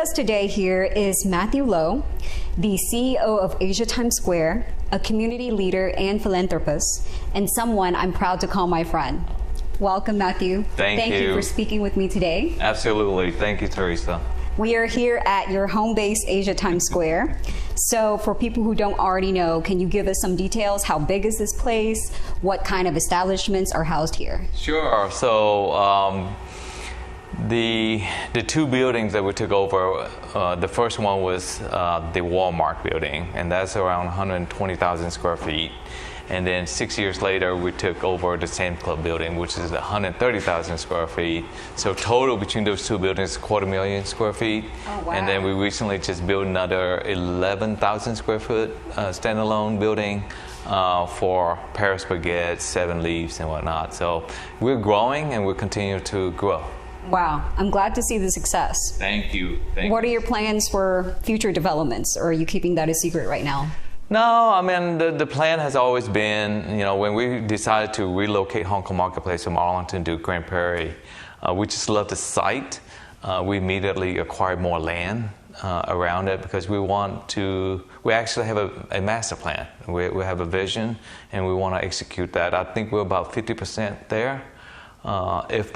us today here is Matthew Loh, the CEO of Asia Times Square, a community leader and philanthropist, and someone I'm proud to call my friend. Welcome, Matthew. Thank you for speaking with me today. Absolutely. Thank you, Teresa. We are here at your home base, Asia Times Square. So for people who don't already know, can you give us some details? How big is this place? What kind of establishments are housed here? Sure. So the two buildings that we took over, the first one was the Walmart building, and that's around 120,000 square feet. And then 6 years later, we took over the Sam's Club building, which is 130,000 square feet. So total between those two buildings, 250,000 square feet. Oh, wow. And then we recently just built another 11,000 square foot standalone building for Paris Baguette, Seven Leaves, and whatnot. So we're growing, and we're continuing to grow. Wow, I'm glad to see the success. Thank you. What are your plans for future developments, or are you keeping that a secret right now? No, I mean, the plan has always been, when we decided to relocate Hong Kong Marketplace from Arlington to Grand Prairie, we just loved the site. We immediately acquired more land around it because we actually have a master plan. We have a vision, and we want to execute that. I think we're about 50% there, if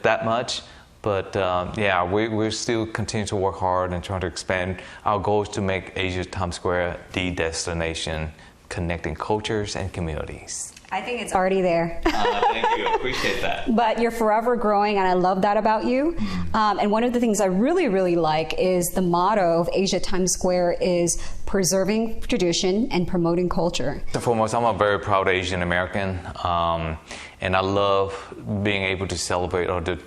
that much. But we're still continuing to work hard and trying to expand. Our goal is to make Asia Times Square the destination connecting cultures and communities. I think it's already there. Thank you. I appreciate that. But you're forever growing, and I love that about you. And one of the things I really, really like is the motto of Asia Times Square is preserving tradition and promoting culture. First and foremost, I'm a very proud Asian American, and I love being able to celebrate all the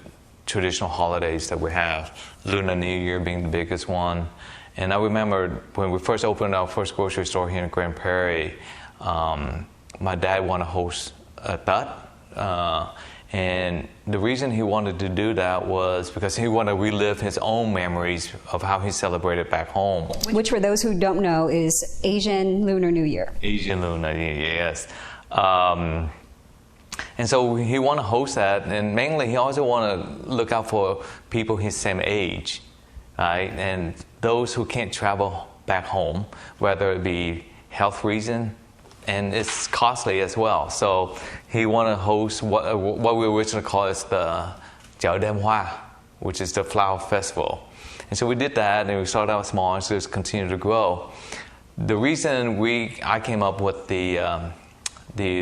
traditional holidays that we have, Lunar New Year being the biggest one. And I remember when we first opened our first grocery store here in Grand Prairie, my dad wanted to host a Tat. And the reason he wanted to do that was because he wanted to relive his own memories of how he celebrated back home. Which, for those who don't know, is Asian Lunar New Year. Asian Lunar New Year, yes. And so he wanted to host that, and mainly he also wanted to look out for people his same age, right? And those who can't travel back home, whether it be health reason, and it's costly as well. So he wanted to host what we originally called as the Chợ Đêm Hoa, which is the flower festival. And so we did that, and we started out small, and so it's continued to grow. The reason I came up with the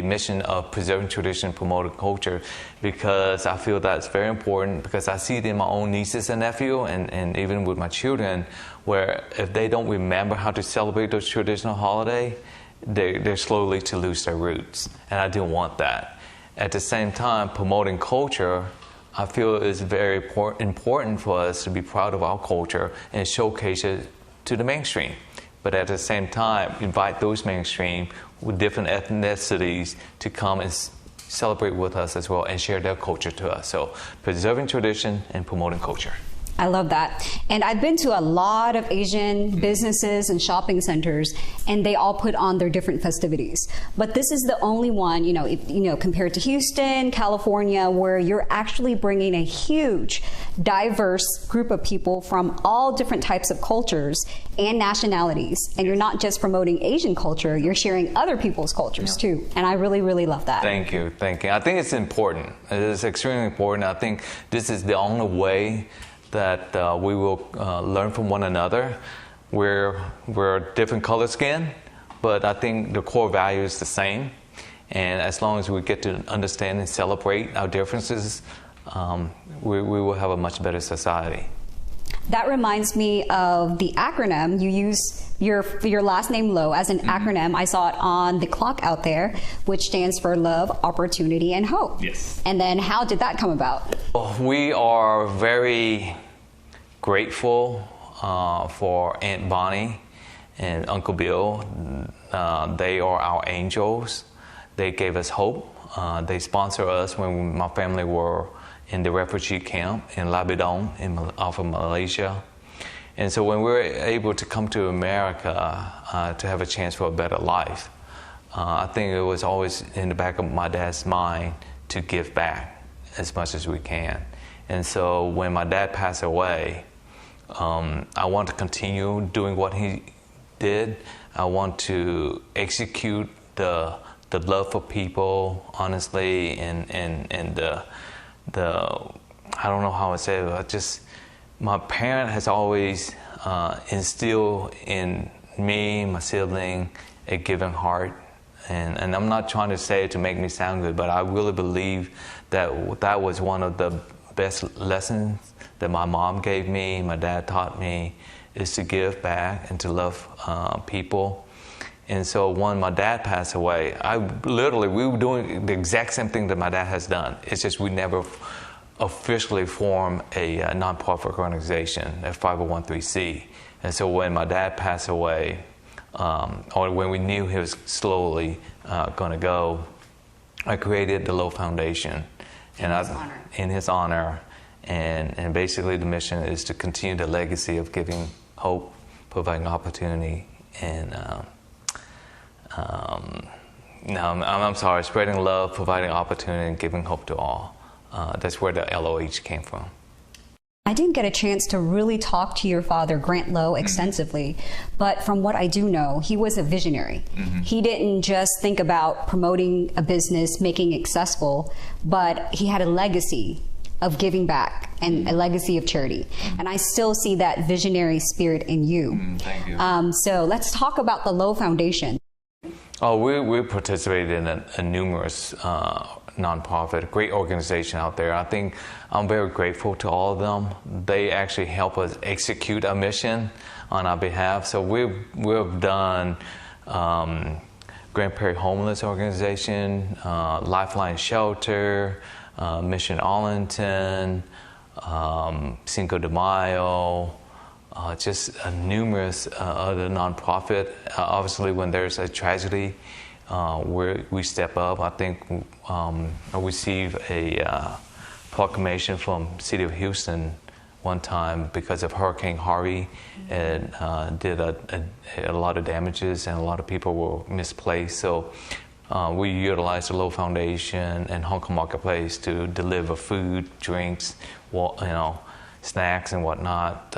mission of preserving tradition, promoting culture, because I feel that's very important, because I see it in my own nieces and nephews, and even with my children, where if they don't remember how to celebrate those traditional holidays, they're slowly to lose their roots, and I didn't want that. At the same time, promoting culture, I feel is very important for us to be proud of our culture and showcase it to the mainstream. But at the same time, invite those mainstream with different ethnicities to come and celebrate with us as well and share their culture to us. So preserving tradition and promoting culture. I love that. And I've been to a lot of Asian businesses and shopping centers, and they all put on their different festivities. But this is the only one, compared to Houston, California, where you're actually bringing a huge, diverse group of people from all different types of cultures and nationalities. And you're not just promoting Asian culture, you're sharing other people's cultures too. And I really, really love that. Thank you. I think it's important. It is extremely important. I think this is the only way that we will learn from one another. We're different color skin, but I think the core value is the same. And as long as we get to understand and celebrate our differences, we will have a much better society. That reminds me of the acronym. You use your last name Loh as an acronym. I saw it on the clock out there, which stands for Love, Opportunity, and Hope. Yes. And then how did that come about? We are very grateful for Aunt Bonnie and Uncle Bill. They are our angels. They gave us hope. They sponsor us when my family were in the refugee camp in Labidong off of Malaysia. And so when we were able to come to America to have a chance for a better life, I think it was always in the back of my dad's mind to give back as much as we can. And so when my dad passed away, I want to continue doing what he did. I want to execute the love for people, honestly, and the I don't know how I say it, but just my parent has always instilled in me, my sibling, a giving heart. And I'm not trying to say it to make me sound good, but I really believe that was one of the best lessons that my mom gave me, my dad taught me, is to give back and to love people. And so when my dad passed away, we were doing the exact same thing that my dad has done. It's just we never officially formed a nonprofit organization, a 501(c)(3). And so when my dad passed away, or when we knew he was slowly going to go, I created the Loh Foundation. In his honor. And basically the mission is to continue the legacy of giving hope, providing opportunity, and I'm sorry, spreading love, providing opportunity, and giving hope to all. That's where the LOH came from. I didn't get a chance to really talk to your father, Grant Loh, extensively, but from what I do know, he was a visionary. He didn't just think about promoting a business, making it successful, but he had a legacy of giving back and a legacy of charity. And I still see that visionary spirit in you. Thank you. So let's talk about the Loh Foundation. Oh, we participated in a numerous nonprofit, great organization out there. I think I'm very grateful to all of them. They actually help us execute our mission on our behalf. So we've done Grand Prairie Homeless Organization, Lifeline Shelter, Mission Arlington, Cinco de Mayo, just numerous other nonprofit. Obviously, when there's a tragedy, we step up. I think I received a proclamation from City of Houston one time because of Hurricane Harvey. It did a lot of damages, and a lot of people were misplaced. So we utilized the Loh Foundation and Hong Kong Marketplace to deliver food, drinks, snacks and whatnot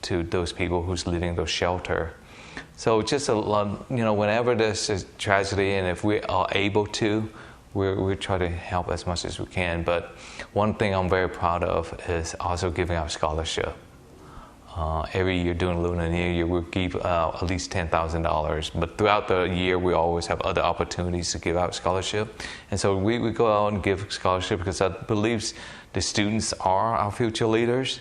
to those people who's living in those shelter. So just a lot, whenever there's a tragedy, and if we are able to, we try to help as much as we can. But one thing I'm very proud of is also giving out scholarship. Every year during Lunar New Year, we give at least $10,000. But throughout the year, we always have other opportunities to give out scholarship. And so we go out and give scholarship because I believe the students are our future leaders.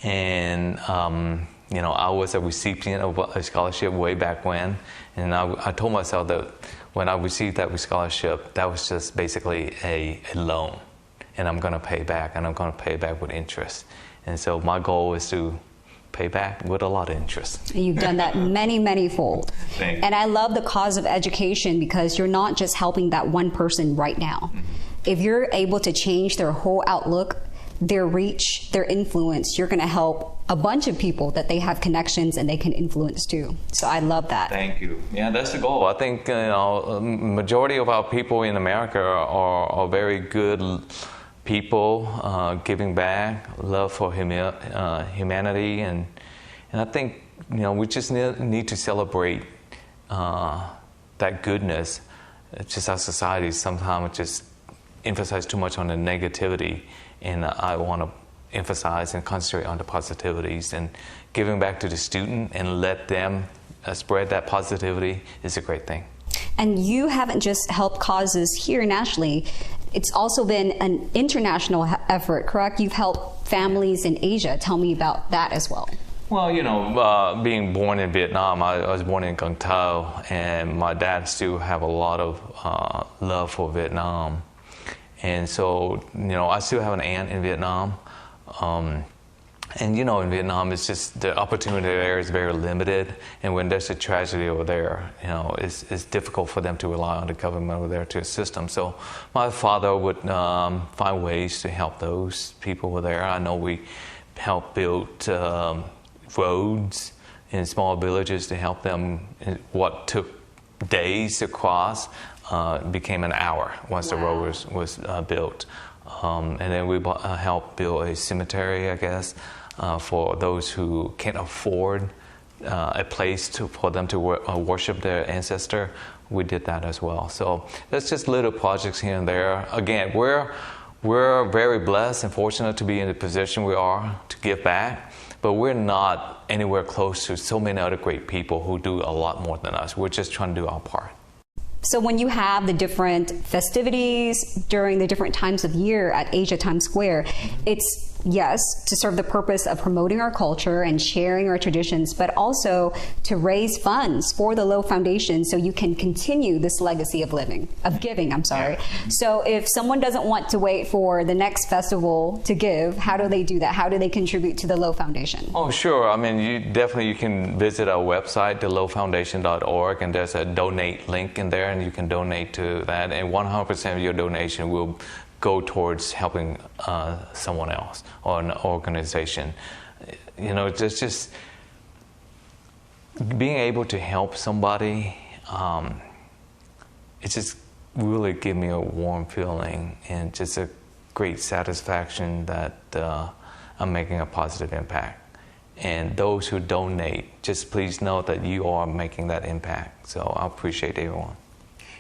And I was a recipient of a scholarship way back when, and I told myself that when I received that scholarship, that was just basically a loan, and I'm going to pay back, and I'm going to pay back with interest. And so my goal is to pay back with a lot of interest. You've done that many fold. Thank you. And I love the cause of education because you're not just helping that one person right now. If you're able to change their whole outlook, their reach, their influence, you're going to help a bunch of people that they have connections and they can influence too. So I love that. Thank you. Yeah, that's the goal. I think majority of our people in America are very good people, giving back, love for humanity, and I think we just need to celebrate that goodness. It's just our society sometimes just emphasize too much on the negativity. And I want to emphasize and concentrate on the positivities, and giving back to the student and let them spread that positivity is a great thing. And you haven't just helped causes here nationally, it's also been an international effort, correct? You've helped families in Asia. Tell me about that as well. Well, being born in Vietnam, I was born in Con Thao, and my dad still have a lot of love for Vietnam. And so, I still have an aunt in Vietnam. And, in Vietnam, it's just the opportunity there is very limited. And when there's a tragedy over there, it's difficult for them to rely on the government over there to assist them. So my father would find ways to help those people over there. I know we helped build roads in small villages to help them. What took days to cross became an hour once the road was built. And then we helped build a cemetery, I guess. for those who can't afford a place for them to worship their ancestor. We did that as well. So that's just little projects here and there. Again, we're very blessed and fortunate to be in the position we are to give back, but we're not anywhere close to so many other great people who do a lot more than us. We're just trying to do our part. So when you have the different festivities during the different times of year at Asia Times Square, it's, yes, to serve the purpose of promoting our culture and sharing our traditions, but also to raise funds for the Loh Foundation so you can continue this legacy of giving. So if someone doesn't want to wait for the next festival to give, how do they do that? How do they contribute to the Loh Foundation? Oh, sure. I mean, you can visit our website, thelohfoundation.org, and there's a donate link in there, and you can donate to that, and 100% of your donation will go towards helping someone else or an organization. You know, just being able to help somebody, it just really gives me a warm feeling and just a great satisfaction that I'm making a positive impact. And those who donate, just please know that you are making that impact. So I appreciate everyone.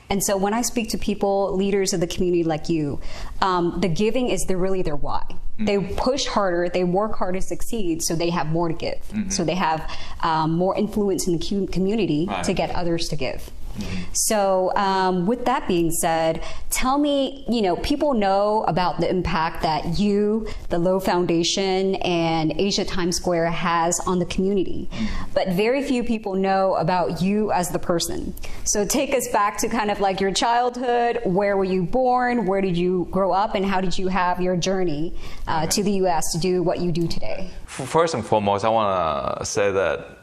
And so when I speak to people, leaders of the community like you, the giving is really their why. Mm-hmm. They push harder, they work hard to succeed, so they have more to give. Mm-hmm. So they have more influence in the community to get others to give. Mm-hmm. So with that being said, tell me, people know about the impact that you, the Loh Foundation, and Asia Times Square has on the community, but very few people know about you as the person. So take us back to kind of like your childhood. Where were you born? Where did you grow up? And how did you have your journey to the U.S. to do what you do today? First and foremost, I want to say that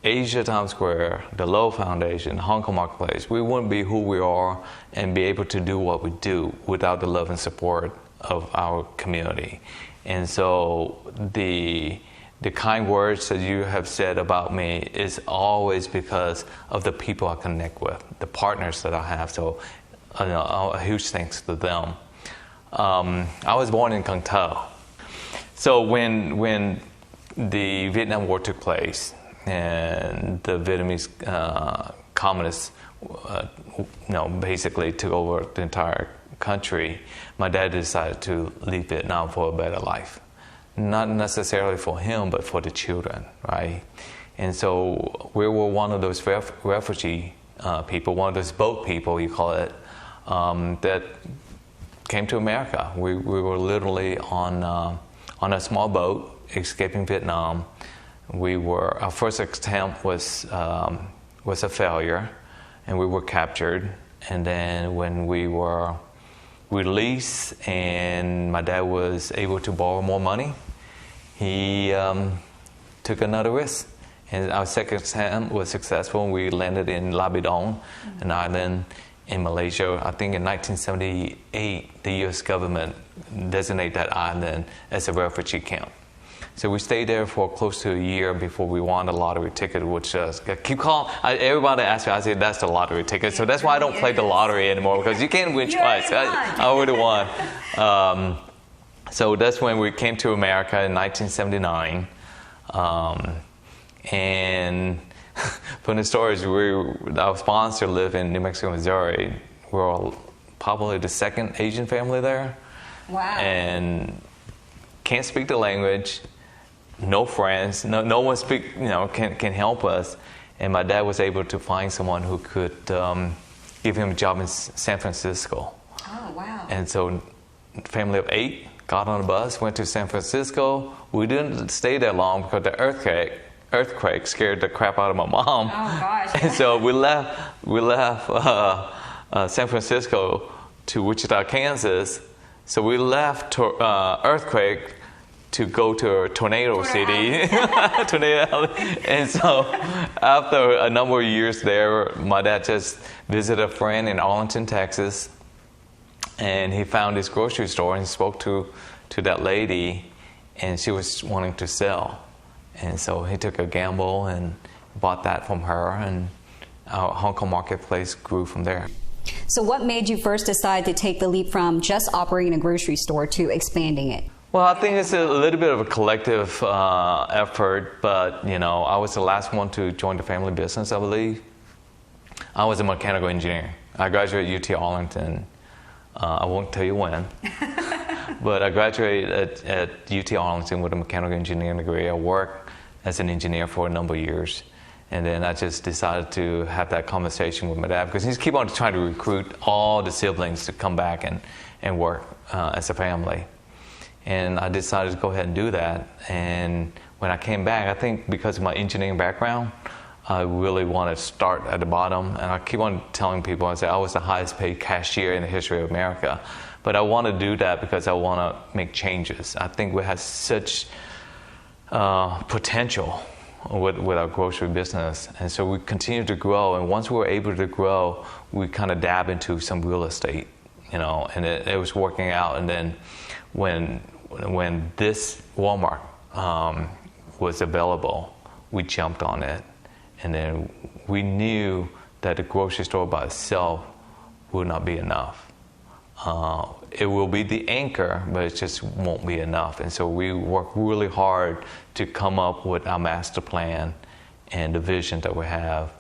Asia Times Square, the Loh Foundation, Hong Kong Marketplace, we wouldn't be who we are and be able to do what we do without the love and support of our community. And so the kind words that you have said about me is always because of the people I connect with, the partners that I have. So a huge thanks to them. I was born in Cần Thơ. So when the Vietnam War took place, and the Vietnamese communists, basically took over the entire country, my dad decided to leave Vietnam for a better life. Not necessarily for him, but for the children, right? And so we were one of those refugee people, one of those boat people, you call it, that came to America. We were literally on a small boat escaping Vietnam. Our first attempt was a failure, and we were captured. And then when we were released and my dad was able to borrow more money, he took another risk. And our second attempt was successful. We landed in Labidong, an island in Malaysia. I think in 1978, the U.S. government designated that island as a refugee camp. So we stayed there for close to a year before we won the lottery ticket, which everybody asks me, I say that's the lottery ticket. So that's why I don't play the lottery anymore, because you can't win twice. I already won. So that's when we came to America in 1979. And from the stories, our sponsor lived in New Mexico, Missouri. We're probably the second Asian family there. Wow. And can't speak the language. No friends, no one can help us, and my dad was able to find someone who could give him a job in San Francisco. Oh, wow! And so, family of 8 got on a bus, went to San Francisco. We didn't stay there long because the earthquake scared the crap out of my mom. Oh gosh! And so we left San Francisco to Wichita, Kansas. So we left earthquake to go to a tornado city, Tornado Alley. And so after a number of years there, my dad just visited a friend in Arlington, Texas, and he found this grocery store and spoke to that lady, and she was wanting to sell. And so he took a gamble and bought that from her, and our Hong Kong Marketplace grew from there. So what made you first decide to take the leap from just operating a grocery store to expanding it? Well, I think it's a little bit of a collective effort, but I was the last one to join the family business, I believe. I was a mechanical engineer. I graduated UT Arlington. I won't tell you when, but I graduated at UT Arlington with a mechanical engineering degree. I worked as an engineer for a number of years, and then I just decided to have that conversation with my dad because he's keep on trying to recruit all the siblings to come back and work as a family. And I decided to go ahead and do that. And when I came back, I think because of my engineering background, I really want to start at the bottom. And I keep on telling people, I say I was the highest paid cashier in the history of America. But I want to do that because I want to make changes. I think we have such potential with our grocery business. And so we continue to grow. And once we were able to grow, we kind of dab into some real estate, and it was working out. And then when this Walmart was available, we jumped on it. And then we knew that the grocery store by itself would not be enough. It will be the anchor, but it just won't be enough. And so we worked really hard to come up with our master plan and the vision that we have.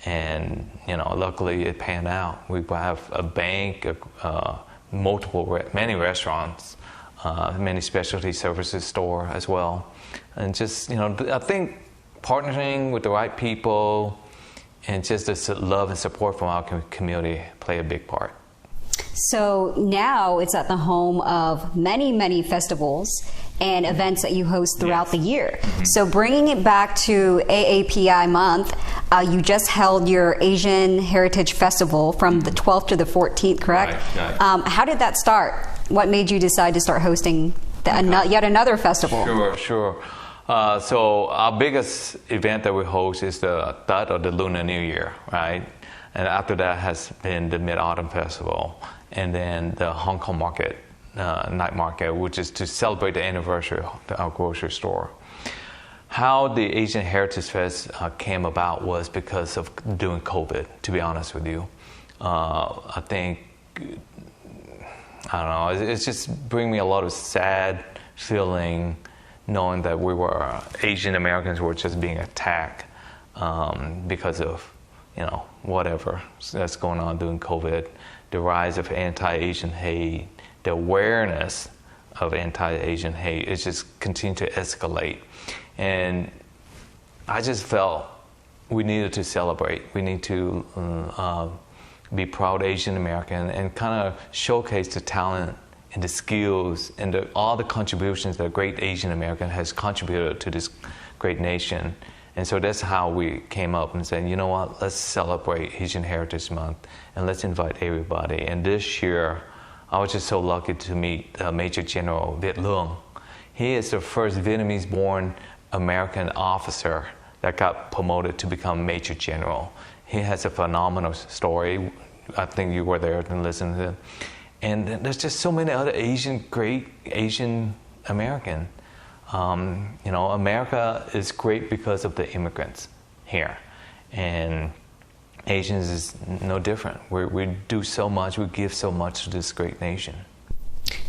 And, luckily it panned out. We have a bank, many restaurants, many specialty services store as well. And just, I think partnering with the right people and just the love and support from our community play a big part. So now it's at the home of many, many festivals and events that you host throughout the year. Mm-hmm. So bringing it back to AAPI month, you just held your Asian Heritage Festival from the 12th to the 14th, correct? Right. How did that start? What made you decide to start hosting yet another festival? Sure. So our biggest event that we host is the Tet, or the Lunar New Year, right? And after that has been the Mid-Autumn Festival, and then the Hong Kong market, night market, which is to celebrate the anniversary of our grocery store. How the Asian Heritage Fest came about was because of doing COVID, to be honest with you. I think, I don't know, it's just bring me a lot of sad feeling knowing that we were, Asian Americans were just being attacked because of, whatever that's going on during COVID, the rise of anti-Asian hate, the awareness of anti-Asian hate, it just continued to escalate. And I just felt we needed to celebrate. We need to be proud Asian American and kind of showcase the talent and the skills and all the contributions that great Asian American has contributed to this great nation. And so that's how we came up and said, you know what, let's celebrate Asian Heritage Month and let's invite everybody. And this year, I was just so lucky to meet Major General Viet Loh. He is the first Vietnamese-born American officer that got promoted to become Major General. He has a phenomenal story. I think you were there and listened to it. And there's just so many other great Asian American. America is great because of the immigrants here. And Asians is no different. We do so much, we give so much to this great nation.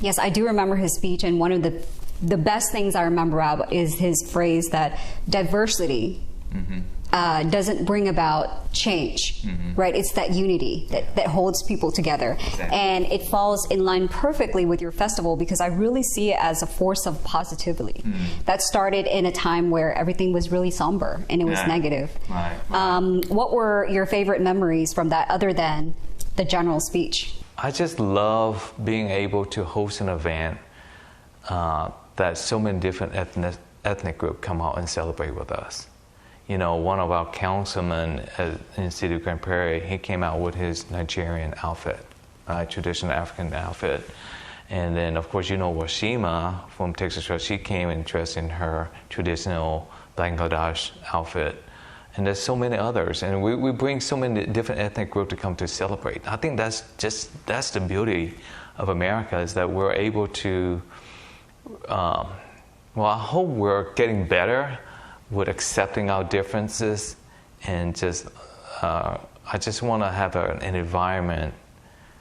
Yes, I do remember his speech, and one of the best things I remember about is his phrase that diversity doesn't bring about change, right? It's that unity that holds people together. Exactly. And it falls in line perfectly with your festival because I really see it as a force of positivity. That started in a time where everything was really somber and it was negative. Right. What were your favorite memories from that other than the general speech? I just love being able to host an event that so many different ethnic groups come out and celebrate with us. One of our councilmen in the city of Grand Prairie, he came out with his Nigerian outfit, traditional African outfit. And then, of course, Washima from Texas, she came and dressed in her traditional Bangladesh outfit. And there's so many others. And we bring so many different ethnic groups to come to celebrate. I think that's the beauty of America, is that we're able to, I hope we're getting better with accepting our differences, and I just want to have an environment,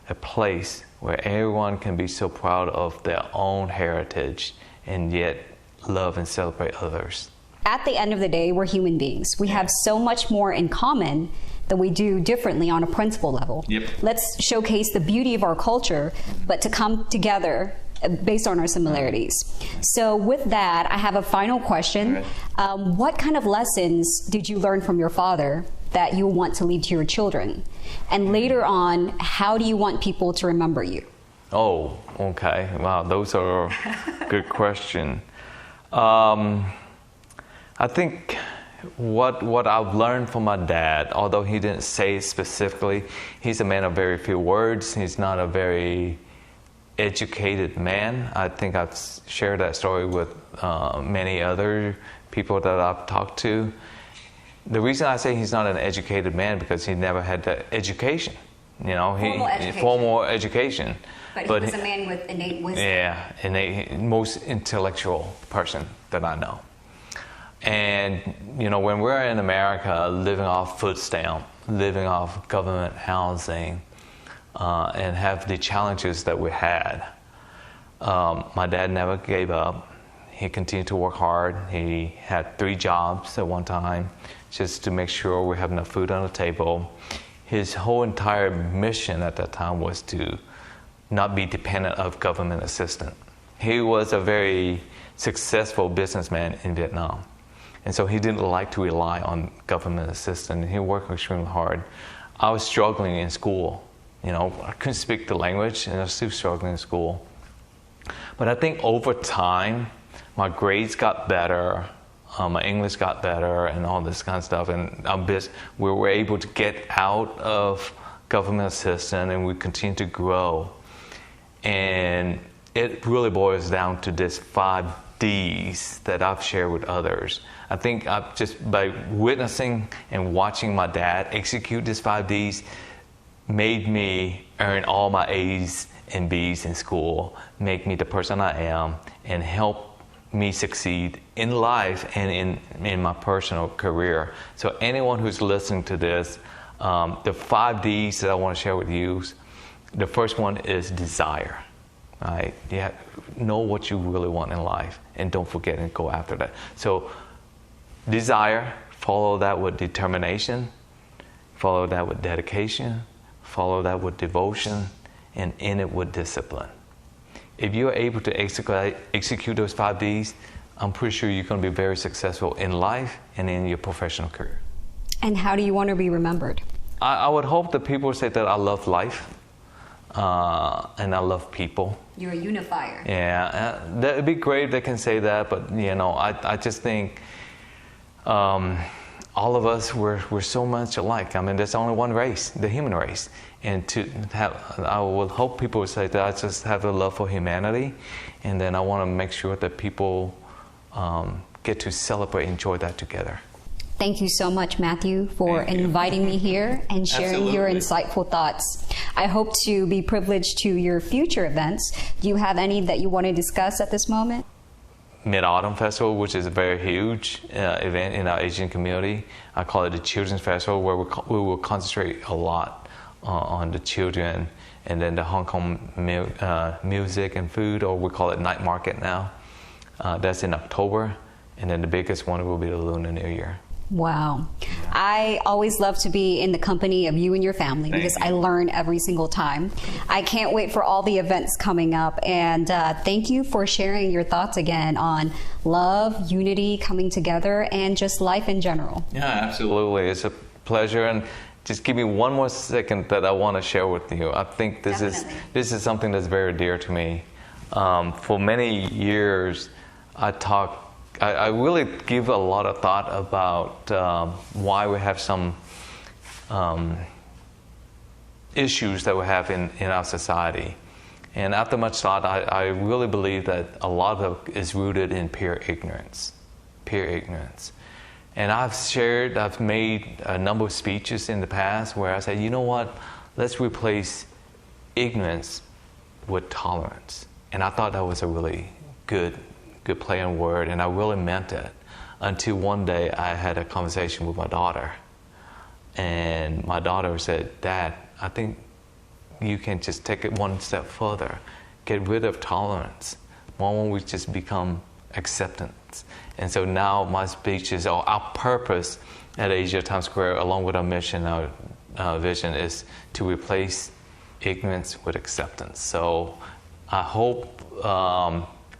a place where everyone can be so proud of their own heritage and yet love and celebrate others. At the end of the day, we're human beings. We have so much more in common than we do differently on a principle level. Yep. Let's showcase the beauty of our culture, but to come together based on our similarities. So with that, I have a final question. What kind of lessons did you learn from your father that you want to leave to your children? And later on, how do you want people to remember you? Oh, okay. Wow, those are good question. I think what I've learned from my dad, although he didn't say it specifically, he's a man of very few words. He's not a very educated man. I think I've shared that story with many other people that I've talked to. The reason I say he's not an educated man because he never had the education. You know, formal education. But he was a man with innate wisdom. Yeah, innate, most intellectual person that I know. And, you know, when we're in America living off food stamp, living off government housing, and have the challenges that we had, my dad never gave up. He continued to work hard. He had 3 jobs at one time just to make sure we have enough food on the table. His whole entire mission at that time was to not be dependent of government assistance. He was a very successful businessman in Vietnam. And so he didn't like to rely on government assistance. He worked extremely hard. I was struggling in school. You know, I couldn't speak the language, and I was still struggling in school. But I think over time, my grades got better, my English got better, and all this kind of stuff. And we were able to get out of government assistance, and we continued to grow. And it really boils down to this 5 Ds that I've shared with others. I think just by witnessing and watching my dad execute these 5 Ds made me earn all my A's and B's in school, make me the person I am, and help me succeed in life and in my personal career. So anyone who's listening to this, the 5 Ds that I want to share with you, the first one is desire. Right? Yeah, know what you really want in life, and don't forget and go after that. So, desire, follow that with determination, follow that with dedication, follow that with devotion, and end it with discipline. If you're able to execute those 5 Ds, I'm pretty sure you're going to be very successful in life and in your professional career. And how do you want to be remembered? I would hope that people say that I love life. And I love people. You're a unifier. Yeah, that'd be great if they can say that, but you know, I just think all of us we're so much alike. I mean, there's only one race, the human race, and I would hope people would say that I just have a love for humanity, and then I want to make sure that people get to celebrate, enjoy that together. Thank you so much, Matthew, for inviting me here and sharing your insightful thoughts. I hope to be privileged to your future events. Do you have any that you want to discuss at this moment? Mid-Autumn Festival, which is a very huge event in our Asian community. I call it the Children's Festival, where we will concentrate a lot on the children, and then the Hong Kong music and food, or we call it Night Market now. That's in October, and then the biggest one will be the Lunar New Year. Wow. I always love to be in the company of you and your family because I learn every single time. I can't wait for all the events coming up. And thank you for sharing your thoughts again on love, unity, coming together, and just life in general. Yeah, absolutely. It's a pleasure. And just give me one more second that I want to share with you. I think this is something that's very dear to me. For many years, I really give a lot of thought about why we have some issues that we have in our society. And after much thought, I really believe that a lot of it is rooted in pure ignorance. Pure ignorance. And I've made a number of speeches in the past where I said, you know what, let's replace ignorance with tolerance. And I thought that was a really good play on word, and I really meant it, until one day I had a conversation with my daughter, and my daughter said, Dad, I think you can just take it one step further, get rid of tolerance, Why won't we just become acceptance? And so now my speech is, or our purpose at Asia Times Square, along with our mission, our vision, is to replace ignorance with acceptance. So I hope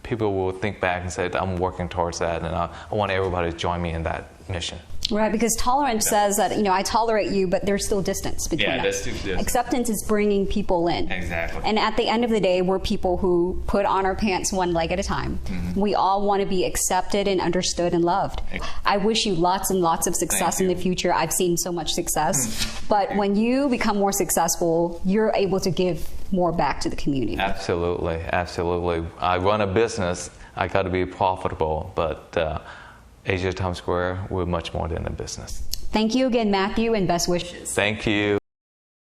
people will think back and say, I'm working towards that, and I want everybody to join me in that mission. Right, because tolerance says that, I tolerate you, but there's still distance between us. There's still distance. Acceptance is bringing people in. Exactly. And at the end of the day, we're people who put on our pants one leg at a time. Mm-hmm. We all want to be accepted and understood and loved. I wish you lots and lots of success in the future. I've seen so much success. But when you become more successful, you're able to give more back to the community. Absolutely, absolutely. I run a business. I got to be profitable, but Asia Times Square, we're much more than a business. Thank you again, Matthew, and best wishes. Thank you.